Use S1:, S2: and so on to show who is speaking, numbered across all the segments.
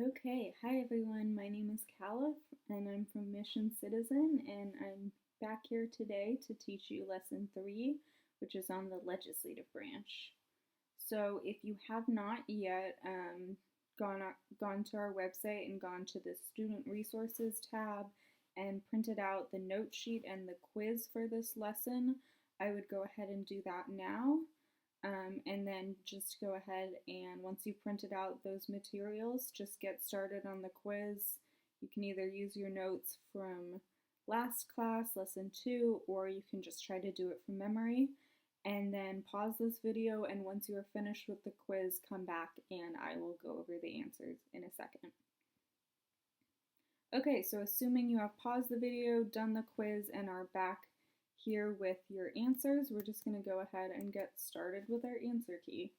S1: Okay, hi everyone. My name is Caliph and I'm from Mission Citizen, and I'm back here today to teach you lesson 3, which is on the legislative branch. So if you have not yet gone to our website and gone to the Student Resources tab and printed out the note sheet and the quiz for this lesson, I would go ahead and do that now. And then just go ahead and once you've printed out those materials, just get started on the quiz. You can either use your notes from last class, lesson 2, or you can just try to do it from memory. And then pause this video, and once you are finished with the quiz, come back and I will go over the answers in a second. Okay, so assuming you have paused the video, done the quiz, and are back here with your answers, we're just going to go ahead and get started with our answer key.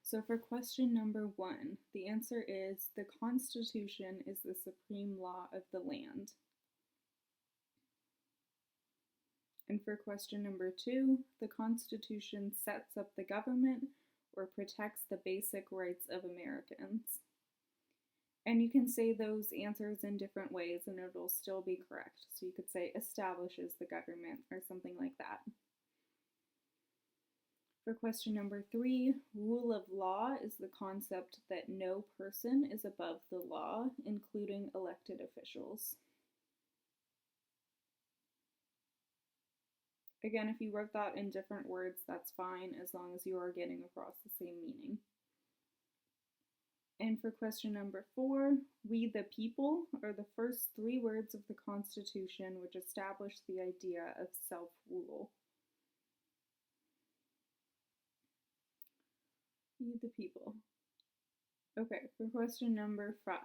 S1: So for question number 1, the answer is the Constitution is the supreme law of the land. And for question number 2, the Constitution sets up the government or protects the basic rights of Americans. And you can say those answers in different ways and it'll still be correct. So you could say establishes the government or something like that. For question number 3, rule of law is the concept that no person is above the law, including elected officials. Again, if you wrote that in different words, that's fine as long as you are getting across the same meaning. And for question number 4, we the people are the first 3 words of the Constitution which establish the idea of self-rule. We the people. Okay, for question number 5,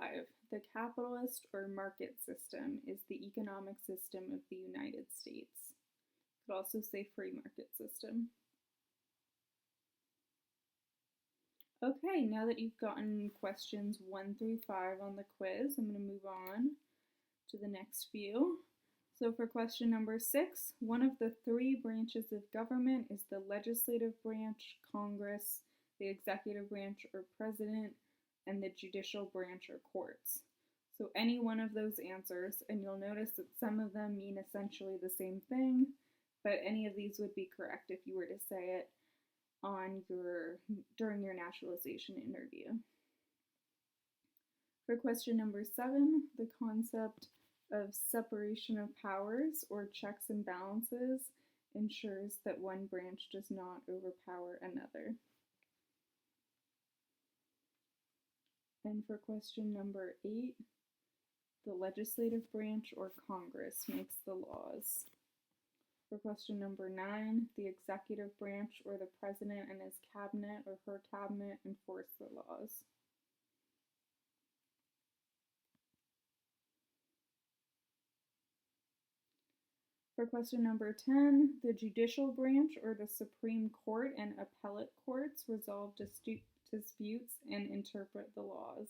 S1: the capitalist or market system is the economic system of the United States. You could also say free market system. Okay, now that you've gotten questions 1 through 5 on the quiz, I'm going to move on to the next few. So for question number 6, one of the 3 branches of government is the legislative branch, Congress, the executive branch or president, and the judicial branch or courts. So any one of those answers, and you'll notice that some of them mean essentially the same thing, but any of these would be correct if you were to say it during your naturalization interview. For question number 7, the concept of separation of powers or checks and balances ensures that one branch does not overpower another. And for question number 8, the legislative branch or Congress makes the laws. For question number 9, the executive branch or the president and his cabinet or her cabinet enforce the laws. For question number 10, the judicial branch or the Supreme Court and appellate courts resolve disputes and interpret the laws.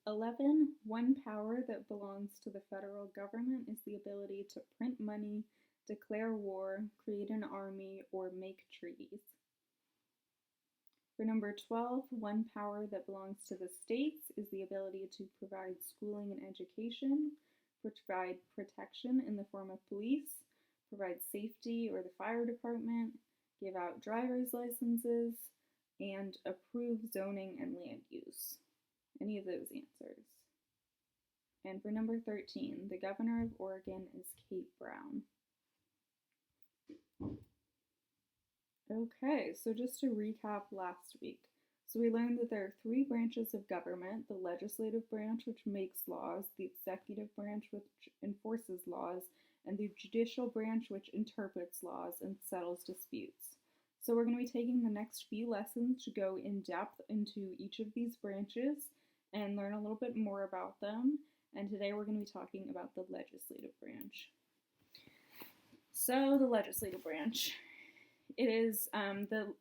S1: 11, one power that belongs to the federal government is the ability to print money, declare war, create an army, or make treaties. For number 12, one power that belongs to the states is the ability to provide schooling and education, provide protection in the form of police, provide safety or the fire department, give out driver's licenses, and approve zoning and land use. Any of those answers. And for number 13, the governor of Oregon is Kate Brown. Okay, so just to recap last week. So we learned that there are 3 branches of government: the legislative branch, which makes laws, the executive branch, which enforces laws, and the judicial branch, which interprets laws and settles disputes. So we're going to be taking the next few lessons to go in depth into each of these branches and learn a little bit more about them. And today we're going to be talking about the legislative branch. So the legislative branch. It is the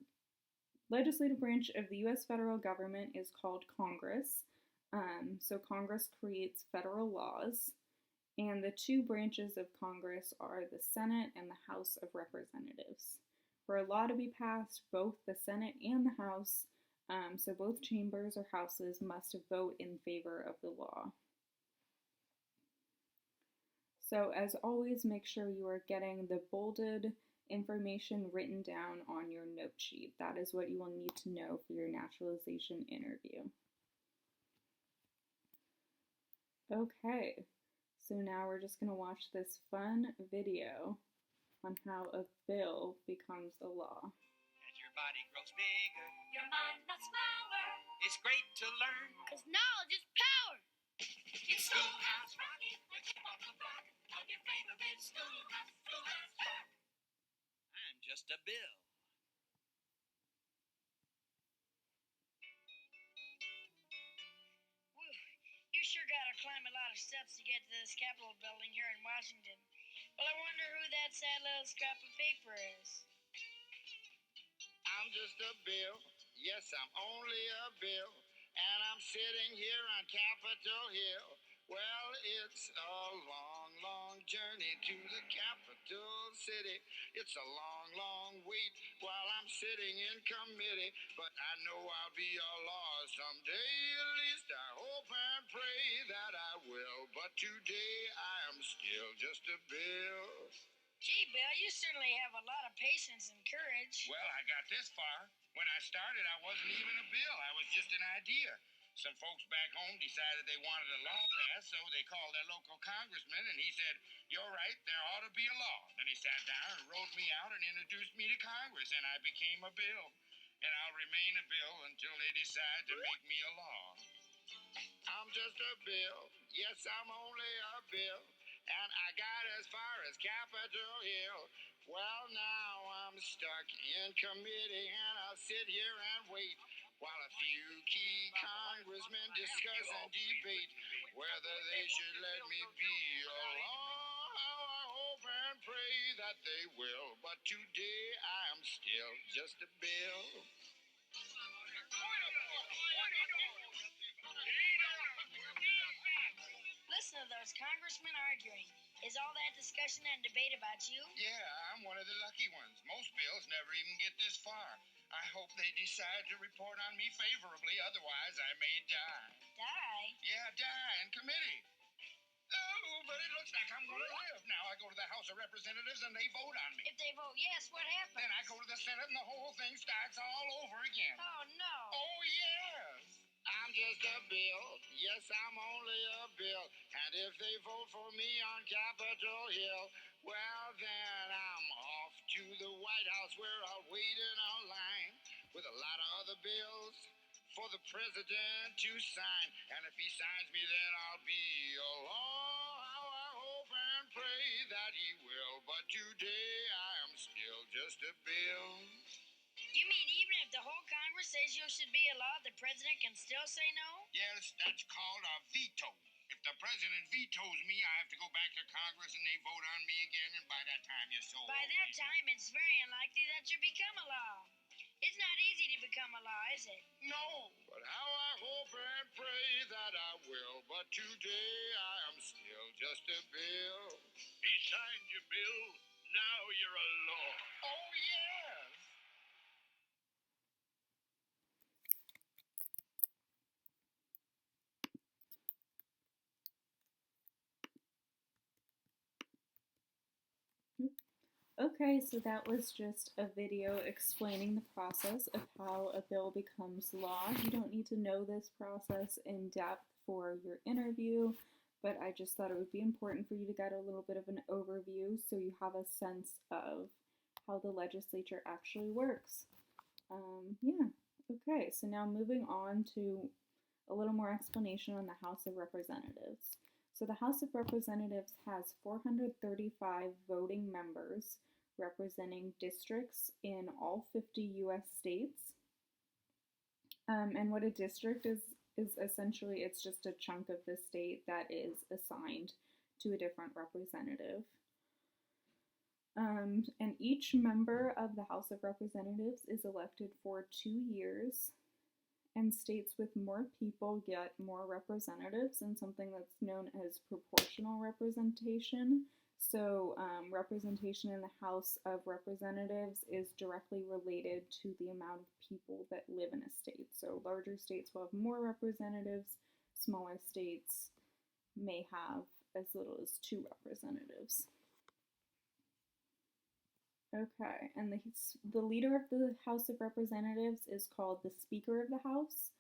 S1: legislative branch of the U.S. federal government is called Congress. So Congress creates federal laws, and the 2 branches of Congress are the Senate and the House of Representatives. For a law to be passed, both the Senate and the House So both chambers or houses must vote in favor of the law. So as always, make sure you are getting the bolded information written down on your note sheet. That is what you will need to know for your naturalization interview. Okay, so now we're just going to watch this fun video on how a bill becomes a law.
S2: As your body grows bigger, your mind must smaller. It's great to learn,
S3: 'cause knowledge is power.
S2: It's Schoolhouse Rocky, the chip on the block of your favorite schoolhouse rock. I'm just a bill.
S3: Whew, you sure gotta climb a lot of steps to get to this Capitol building here in Washington. Well, I wonder who that sad little scrap of paper is.
S4: I'm just a bill. Yes, I'm only a bill. And I'm sitting here on Capitol Hill. Well, it's a long, long journey to the capital city. It's a long, long wait while I'm sitting in committee. But I know I'll be a law someday. At least I hope and pray that I will. But today I am still just a bill.
S3: Gee, Bill, you certainly have a lot of patience and courage.
S4: Well, I got this far. When I started, I wasn't even a bill. I was just an idea. Some folks back home decided they wanted a law passed, so they called their local congressman, and he said, "You're right, there ought to be a law." Then he sat down and wrote me out and introduced me to Congress, and I became a bill. And I'll remain a bill until they decide to make me a law. I'm just a bill. Yes, I'm only a bill. And I got as far as Capitol Hill. Well, now I'm stuck in committee, and I'll sit here and wait while a few key congressmen discuss and debate whether they should let me be a law. How I hope and pray that they will. But today I am still just a bill.
S3: Listen to those congressmen arguing. Is all that discussion and debate about you?
S4: Yeah, I'm one of the lucky ones. Most bills never even get this far. I hope they decide to report on me favorably, otherwise I may die.
S3: Die?
S4: Yeah, die in committee. Oh, but it looks like I'm going to live. Now I go to the House of Representatives and they vote on me.
S3: If they vote yes, what happens?
S4: Then I go to the Senate and the whole thing starts all over again.
S3: Oh, no.
S4: Oh, yes. I'm just a bill. Yes, I'm only a bill. And if they vote for me on Capitol Hill, well, then I'm off to the White House where I'll wait in a line with a lot of other bills for the president to sign. And if he signs me, then I'll be a law. How I hope and pray that he will. But today I am still just a bill.
S3: You mean even if the whole Congress says you should be a law, the president can still say no?
S4: Yes, that's called a veto. If the president vetoes me, I have to go back to Congress and they vote on me again, and by that time you're so
S3: By that time, it's very unlikely that you become a law. It's not easy to become a law, is it?
S4: No, but how I hope and pray that I will. But today I am still just a bill.
S5: He signed your bill. Now you're a law.
S4: Oh, yes.
S1: Okay, so that was just a video explaining the process of how a bill becomes law. You don't need to know this process in depth for your interview, but I just thought it would be important for you to get a little bit of an overview so you have a sense of how the legislature actually works. Okay, so now moving on to a little more explanation on the House of Representatives. So the House of Representatives has 435 voting members representing districts in all 50 U.S. states. And what a district is essentially, it's just a chunk of the state that is assigned to a different representative. And each member of the House of Representatives is elected for 2 years, and states with more people get more representatives in something that's known as proportional representation. So representation in the House of Representatives is directly related to the amount of people that live in a state. So larger states will have more representatives, smaller states may have as little as 2 representatives. Okay, and the leader of the House of Representatives is called the Speaker of the House.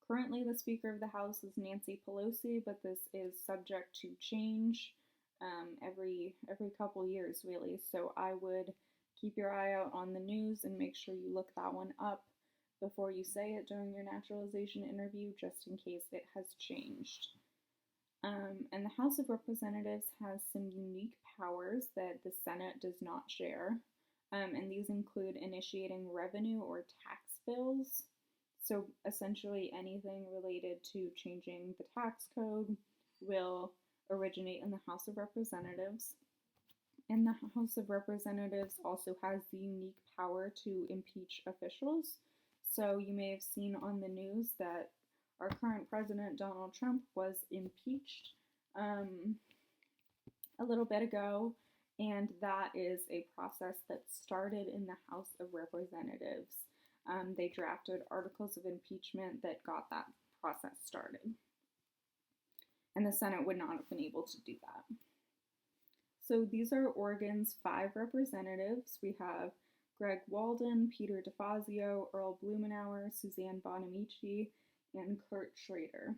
S1: Currently, the Speaker of the House is Nancy Pelosi, but this is subject to change every couple years, really. So I would keep your eye out on the news and make sure you look that one up before you say it during your naturalization interview, just in case it has changed. And the House of Representatives has some unique powers that the Senate does not share. And these include initiating revenue or tax bills. So essentially anything related to changing the tax code will originate in the House of Representatives. And the House of Representatives also has the unique power to impeach officials. So you may have seen on the news that our current president, Donald Trump, was impeached a little bit ago. And that is a process that started in the House of Representatives. They drafted articles of impeachment that got that process started. And the Senate would not have been able to do that. So these are Oregon's 5 representatives. We have Greg Walden, Peter Defazio, Earl Blumenauer, Suzanne Bonamici, and Kurt Schrader.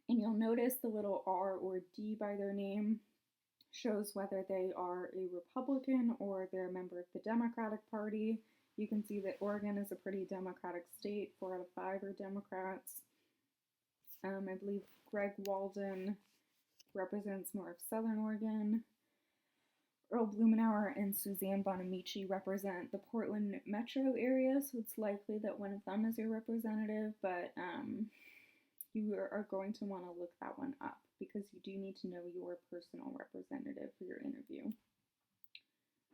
S1: And you'll notice the little R or D by their name shows whether they are a Republican or they're a member of the Democratic Party. You can see that Oregon is a pretty Democratic state. 4 out of 5 are Democrats. I believe Greg Walden represents more of Southern Oregon. Earl Blumenauer and Suzanne Bonamici represent the Portland metro area, so it's likely that one of them is your representative, but you are going to want to look that one up because you do need to know your personal representative for your interview.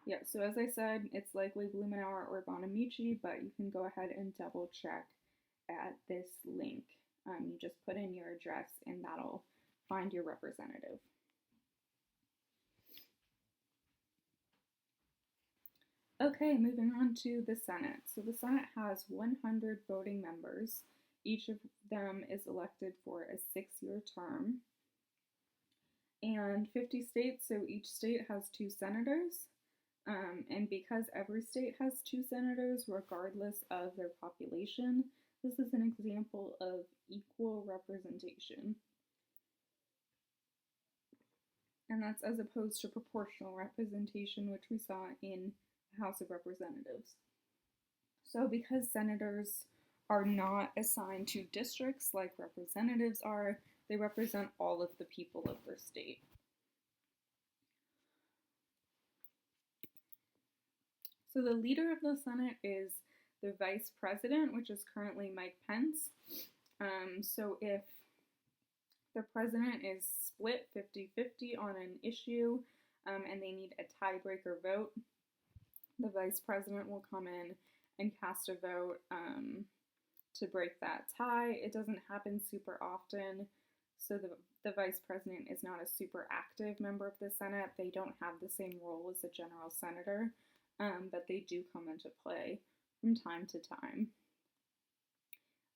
S1: Yeah, so as I said, it's likely Blumenauer or Bonamici, but you can go ahead and double check at this link. You just put in your address and that'll find your representative. Okay, moving on to the Senate. So the Senate has 100 voting members. Each of them is elected for a 6-year term. And 50 states, so each state has 2 senators. And because every state has 2 senators, regardless of their population, this is an example of equal representation. And that's as opposed to proportional representation, which we saw in the House of Representatives. So because senators are not assigned to districts like representatives are, they represent all of the people of their state. So the leader of the Senate is the vice president, which is currently Mike Pence. So if the president is split 50-50 on an issue and they need a tiebreaker vote, the vice president will come in and cast a vote to break that tie. It doesn't happen super often, so the vice president is not a super active member of the Senate. They don't have the same role as a general senator, but they do come into play from time to time.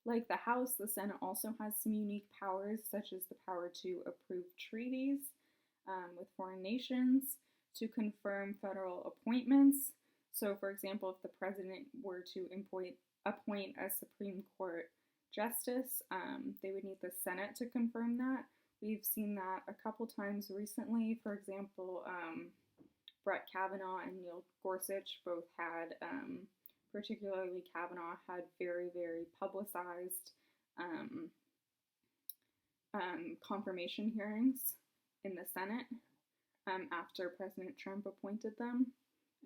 S1: Like the House, the Senate also has some unique powers, such as the power to approve treaties with foreign nations, to confirm federal appointments. So, for example, if the president were to appoint a Supreme Court justice, they would need the Senate to confirm that. We've seen that a couple times recently. For example, Brett Kavanaugh and Neil Gorsuch both had, particularly Kavanaugh, had very, very publicized confirmation hearings in the Senate after President Trump appointed them,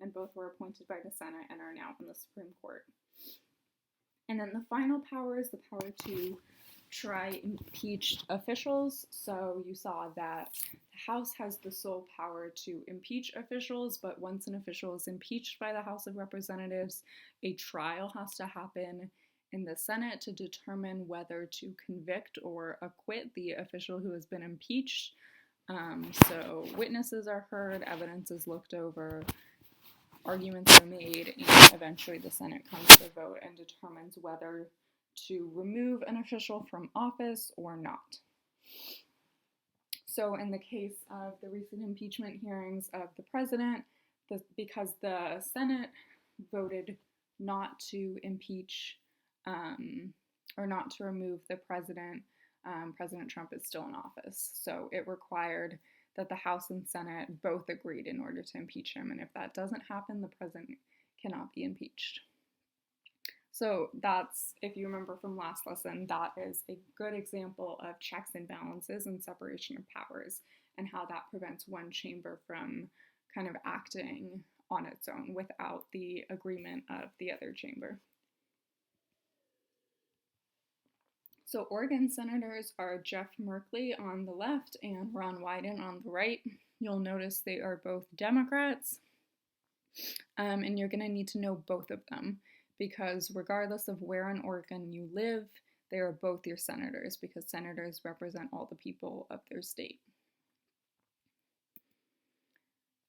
S1: and both were appointed by the Senate and are now in the Supreme Court. And then the final power is the power to try impeached officials. So you saw that the House has the sole power to impeach officials, but once an official is impeached by the House of Representatives, a trial has to happen in the Senate to determine whether to convict or acquit the official who has been impeached. So witnesses are heard, evidence is looked over, arguments are made, and eventually the Senate comes to a vote and determines whether to remove an official from office or not. So in the case of the recent impeachment hearings of the president, because the Senate voted not to impeach or not to remove the president, President Trump is still in office. So it required that the House and Senate both agreed in order to impeach him. And if that doesn't happen, the president cannot be impeached. So that's, if you remember from last lesson, that is a good example of checks and balances and separation of powers and how that prevents one chamber from kind of acting on its own without the agreement of the other chamber. So Oregon senators are Jeff Merkley on the left and Ron Wyden on the right. You'll notice they are both Democrats, and you're going to need to know both of them because regardless of where in Oregon you live, they are both your senators because senators represent all the people of their state.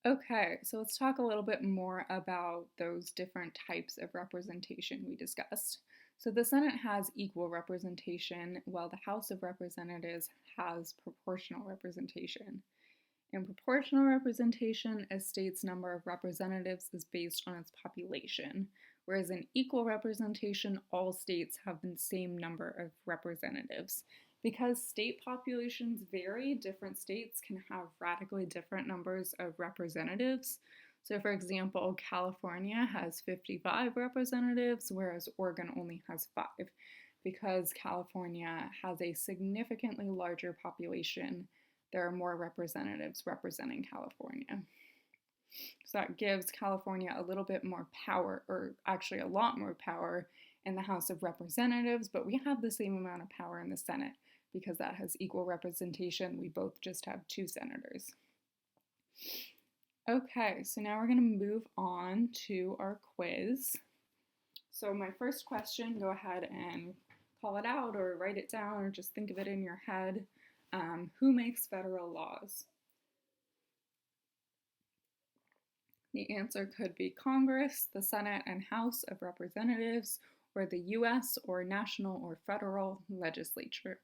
S1: Okay, so let's talk a little bit more about those different types of representation we discussed. So the Senate has equal representation, while the House of Representatives has proportional representation. In proportional representation, a state's number of representatives is based on its population, whereas in equal representation, all states have the same number of representatives. Because state populations vary, different states can have radically different numbers of representatives. So for example, California has 55 representatives, whereas Oregon only has 5, because California has a significantly larger population. There are more representatives representing California. So that gives California a little bit more power, or actually a lot more power in the House of Representatives, but we have the same amount of power in the Senate because that has equal representation. We both just have 2 senators. Okay, so now we're going to move on to our quiz. So my first question, go ahead and call it out or write it down or just think of it in your head. Who makes federal laws? The answer could be Congress, the Senate and House of Representatives, or the U.S. or national or federal legislature.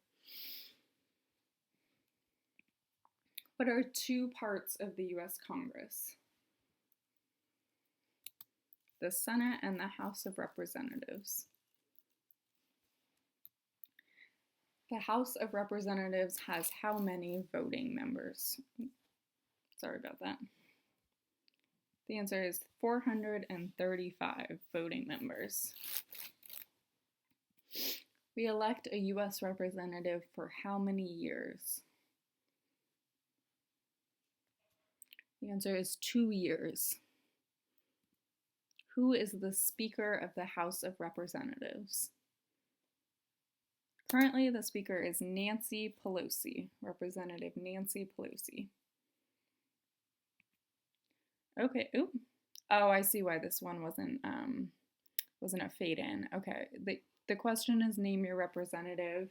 S1: What are 2 parts of the U.S. Congress? The Senate and the House of Representatives. The House of Representatives has how many voting members? Sorry about that. The answer is 435 voting members. We elect a U.S. representative for how many years? The answer is 2 years. Who is the Speaker of the House of Representatives? Currently, the Speaker is Nancy Pelosi, Representative Nancy Pelosi. Okay, oh, I see why this one wasn't a fade-in. Okay, the question is name your representative,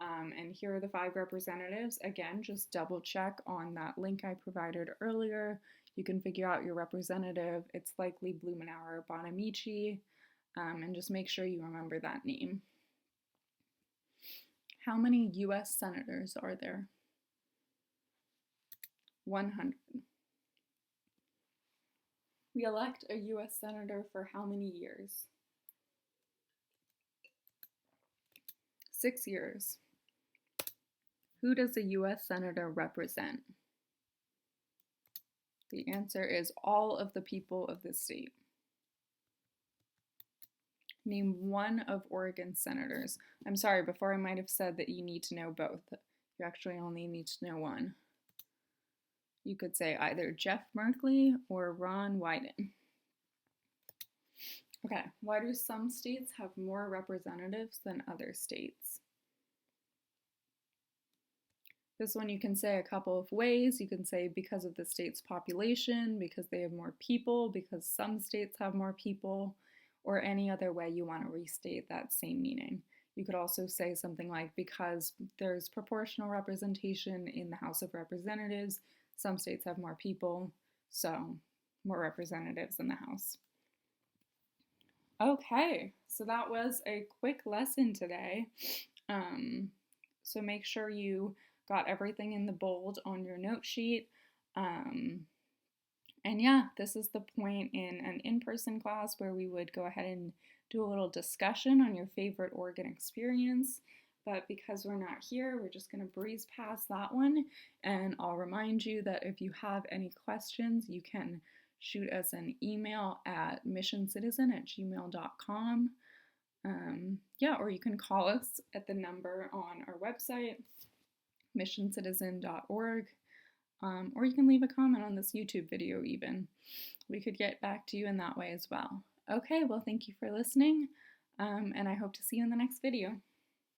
S1: and here are the 5 representatives. Again, just double check on that link I provided earlier. You can figure out your representative. It's likely Blumenauer or Bonamici, and just make sure you remember that name. How many U.S. senators are there? 100. We elect a U.S. senator for how many years? 6 years. Who does a U.S. senator represent? The answer is all of the people of the state. Name one of Oregon's senators. I'm sorry, before I might have said that you need to know both. You actually only need to know one. You could say either Jeff Merkley or Ron Wyden. Okay, why do some states have more representatives than other states? This one you can say a couple of ways. You can say because of the state's population, because they have more people, because some states have more people, or any other way you want to restate that same meaning. You could also say something like, because there's proportional representation in the House of Representatives, some states have more people, so more representatives in the House. Okay, so that was a quick lesson today. So make sure you got everything in the bold on your note sheet. And yeah, this is the point in an in-person class where we would go ahead and do a little discussion on your favorite Oregon experience. But because we're not here, we're just going to breeze past that one. And I'll remind you that if you have any questions, you can shoot us an email at missioncitizen@gmail.com. Yeah, or you can call us at the number on our website, missioncitizen.org. Or you can leave a comment on this YouTube video even. We could get back to you in that way as well. Okay, well, thank you for listening, and I hope to see you in the next video.